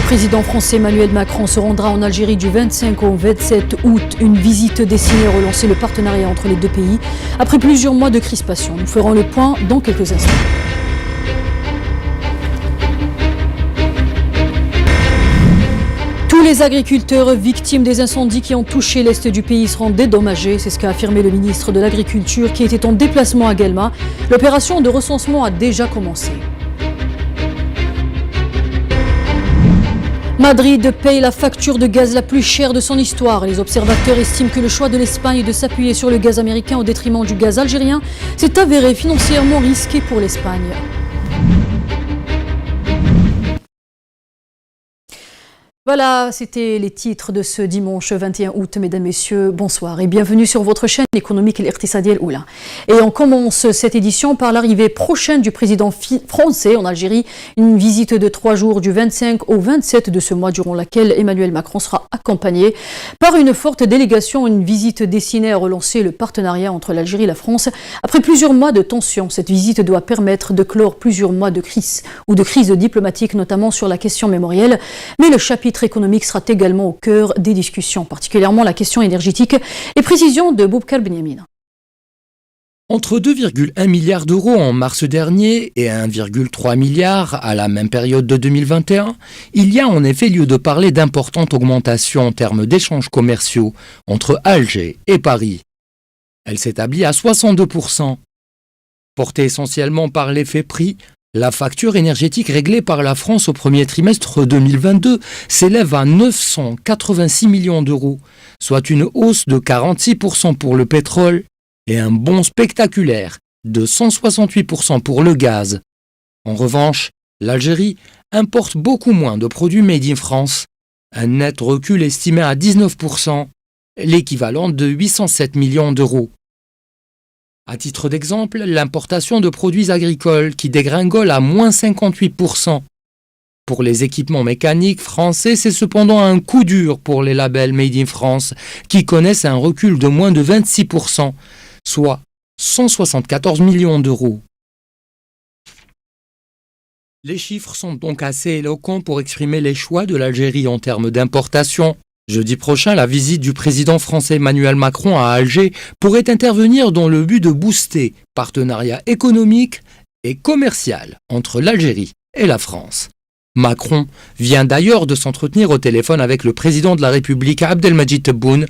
président français Emmanuel Macron se rendra en Algérie du 25 au 27 août. Une visite destinée à relancer le partenariat entre les deux pays après plusieurs mois de crispation. Nous ferons le point dans quelques instants. Tous les agriculteurs victimes des incendies qui ont touché l'est du pays seront dédommagés. C'est ce qu'a affirmé le ministre de l'Agriculture qui était en déplacement à Guelma. L'opération de recensement a déjà commencé. Madrid paye la facture de gaz la plus chère de son histoire. Les observateurs estiment que le choix de l'Espagne de s'appuyer sur le gaz américain au détriment du gaz algérien s'est avéré financièrement risqué pour l'Espagne. Voilà, c'était les titres de ce dimanche 21 août. Mesdames, Messieurs, bonsoir et bienvenue sur votre chaîne économique El Oula. Et on commence cette édition par l'arrivée prochaine du président français en Algérie. Une visite de 3 jours du 25 au 27 de ce mois, durant laquelle Emmanuel Macron sera accompagné par une forte délégation. Une visite destinée à relancer le partenariat entre l'Algérie et la France. Après plusieurs mois de tension, cette visite doit permettre de clore plusieurs mois de crise diplomatique, notamment sur la question mémorielle. Mais le chapitre économique sera également au cœur des discussions, particulièrement la question énergétique. Les précisions de Boubkar Benyamin. Entre 2,1 milliards d'euros en mars dernier et 1,3 milliard à la même période de 2021, il y a en effet lieu de parler d'importantes augmentations en termes d'échanges commerciaux entre Alger et Paris. Elle s'établit à 62%. Portée essentiellement par l'effet prix, la facture énergétique réglée par la France au premier trimestre 2022 s'élève à 986 millions d'euros, soit une hausse de 46% pour le pétrole et un bond spectaculaire de 168% pour le gaz. En revanche, l'Algérie importe beaucoup moins de produits made in France, un net recul estimé à 19%, l'équivalent de 807 millions d'euros. À titre d'exemple, l'importation de produits agricoles qui dégringole à moins 58%. Pour les équipements mécaniques français, c'est cependant un coup dur pour les labels Made in France qui connaissent un recul de moins de 26%, soit 174 millions d'euros. Les chiffres sont donc assez éloquents pour exprimer les choix de l'Algérie en termes d'importation. Jeudi prochain, la visite du président français Emmanuel Macron à Alger pourrait intervenir dans le but de booster partenariat économique et commercial entre l'Algérie et la France. Macron vient d'ailleurs de s'entretenir au téléphone avec le président de la République Abdelmadjid Tebboune,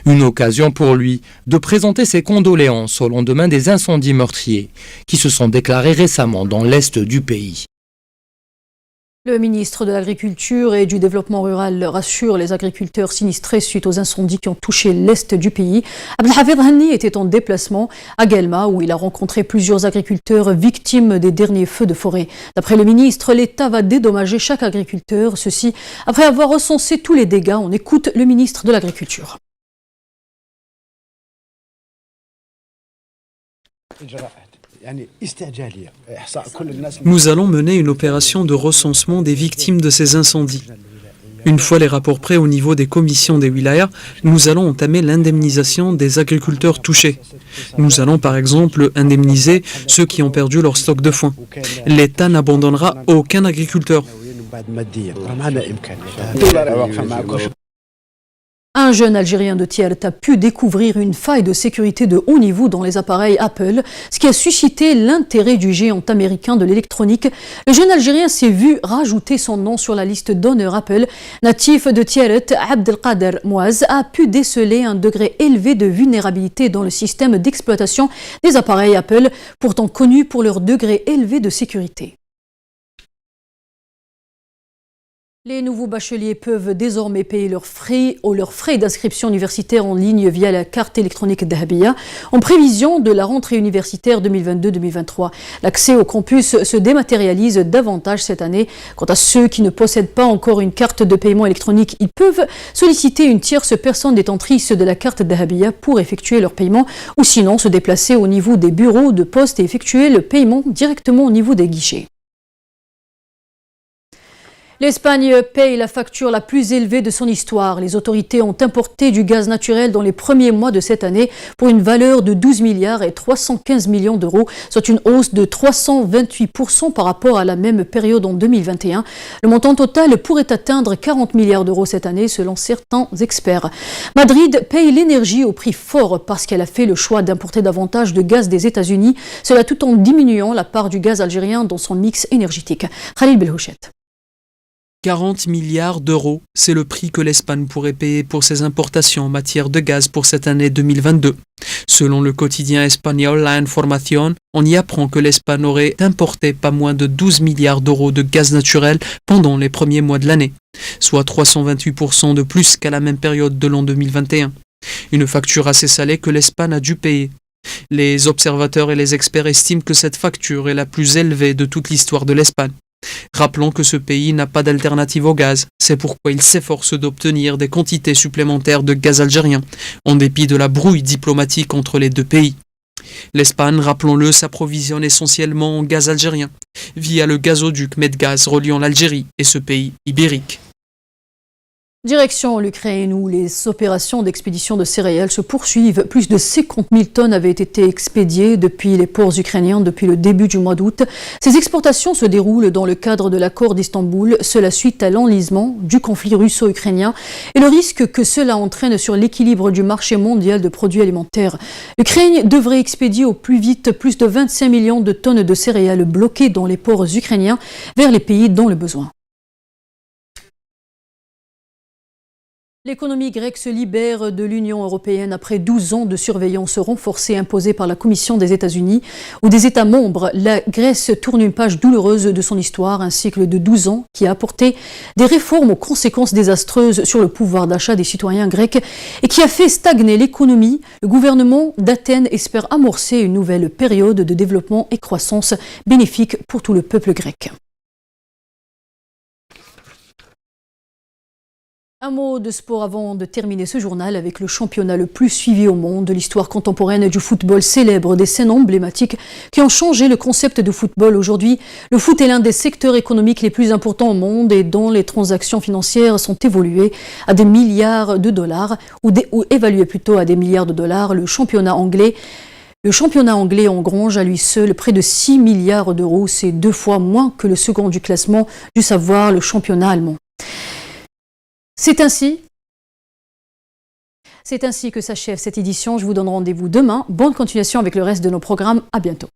une occasion pour lui de présenter ses condoléances au lendemain des incendies meurtriers qui se sont déclarés récemment dans l'est du pays. Le ministre de l'Agriculture et du Développement rural rassure les agriculteurs sinistrés suite aux incendies qui ont touché l'est du pays. Abdelhafid Hanni était en déplacement à Guelma où il a rencontré plusieurs agriculteurs victimes des derniers feux de forêt. D'après le ministre, l'État va dédommager chaque agriculteur, ceci après avoir recensé tous les dégâts. On écoute le ministre de l'Agriculture. Nous allons mener une opération de recensement des victimes de ces incendies. Une fois les rapports prêts au niveau des commissions des wilayas, nous allons entamer l'indemnisation des agriculteurs touchés. Nous allons par exemple indemniser ceux qui ont perdu leur stock de foin. L'État n'abandonnera aucun agriculteur. Un jeune Algérien de Tielt a pu découvrir une faille de sécurité de haut niveau dans les appareils Apple, ce qui a suscité l'intérêt du géant américain de l'électronique. Le jeune Algérien s'est vu rajouter son nom sur la liste d'honneur Apple. Natif de Tielt, Abdelkader Mouaz a pu déceler un degré élevé de vulnérabilité dans le système d'exploitation des appareils Apple, pourtant connus pour leur degré élevé de sécurité. Les nouveaux bacheliers peuvent désormais payer leurs frais d'inscription universitaire en ligne via la carte électronique Dahabia en prévision de la rentrée universitaire 2022-2023. L'accès au campus se dématérialise davantage cette année. Quant à ceux qui ne possèdent pas encore une carte de paiement électronique, ils peuvent solliciter une tierce personne détentrice de la carte Dahabia pour effectuer leur paiement ou sinon se déplacer au niveau des bureaux de poste et effectuer le paiement directement au niveau des guichets. L'Espagne paye la facture la plus élevée de son histoire. Les autorités ont importé du gaz naturel dans les premiers mois de cette année pour une valeur de 12 milliards et 315 millions d'euros, soit une hausse de 328% par rapport à la même période en 2021. Le montant total pourrait atteindre 40 milliards d'euros cette année selon certains experts. Madrid paye l'énergie au prix fort parce qu'elle a fait le choix d'importer davantage de gaz des États-Unis, cela tout en diminuant la part du gaz algérien dans son mix énergétique. Khalil Belhouchet. 40 milliards d'euros, c'est le prix que l'Espagne pourrait payer pour ses importations en matière de gaz pour cette année 2022. Selon le quotidien espagnol La Información, on y apprend que l'Espagne aurait importé pas moins de 12 milliards d'euros de gaz naturel pendant les premiers mois de l'année, soit 328% de plus qu'à la même période de l'an 2021. Une facture assez salée que l'Espagne a dû payer. Les observateurs et les experts estiment que cette facture est la plus élevée de toute l'histoire de l'Espagne. Rappelons que ce pays n'a pas d'alternative au gaz, c'est pourquoi il s'efforce d'obtenir des quantités supplémentaires de gaz algérien, en dépit de la brouille diplomatique entre les deux pays. L'Espagne, rappelons-le, s'approvisionne essentiellement en gaz algérien, via le gazoduc Medgaz reliant l'Algérie et ce pays ibérique. Direction l'Ukraine où les opérations d'expédition de céréales se poursuivent. Plus de 50 000 tonnes avaient été expédiées depuis les ports ukrainiens depuis le début du mois d'août. Ces exportations se déroulent dans le cadre de l'accord d'Istanbul, cela suite à l'enlisement du conflit russo-ukrainien et le risque que cela entraîne sur l'équilibre du marché mondial de produits alimentaires. L'Ukraine devrait expédier au plus vite plus de 25 millions de tonnes de céréales bloquées dans les ports ukrainiens vers les pays dans le besoin. L'économie grecque se libère de l'Union européenne après 12 ans de surveillance renforcée imposée par la Commission des États-Unis ou des États membres. La Grèce tourne une page douloureuse de son histoire, un cycle de 12 ans qui a apporté des réformes aux conséquences désastreuses sur le pouvoir d'achat des citoyens grecs et qui a fait stagner l'économie. Le gouvernement d'Athènes espère amorcer une nouvelle période de développement et croissance bénéfique pour tout le peuple grec. Un mot de sport avant de terminer ce journal avec le championnat le plus suivi au monde de l'histoire contemporaine du football célèbre, des scènes emblématiques qui ont changé le concept de football. Aujourd'hui, le foot est l'un des secteurs économiques les plus importants au monde et dont les transactions financières sont évoluées à des milliards de dollars ou évaluées plutôt à des milliards de dollars. Le championnat anglais engrange à lui seul près de 6 milliards d'euros. C'est 2 fois moins que le second du classement, du savoir, le championnat allemand. C'est ainsi que s'achève cette édition. Je vous donne rendez-vous demain. Bonne continuation avec le reste de nos programmes. À bientôt.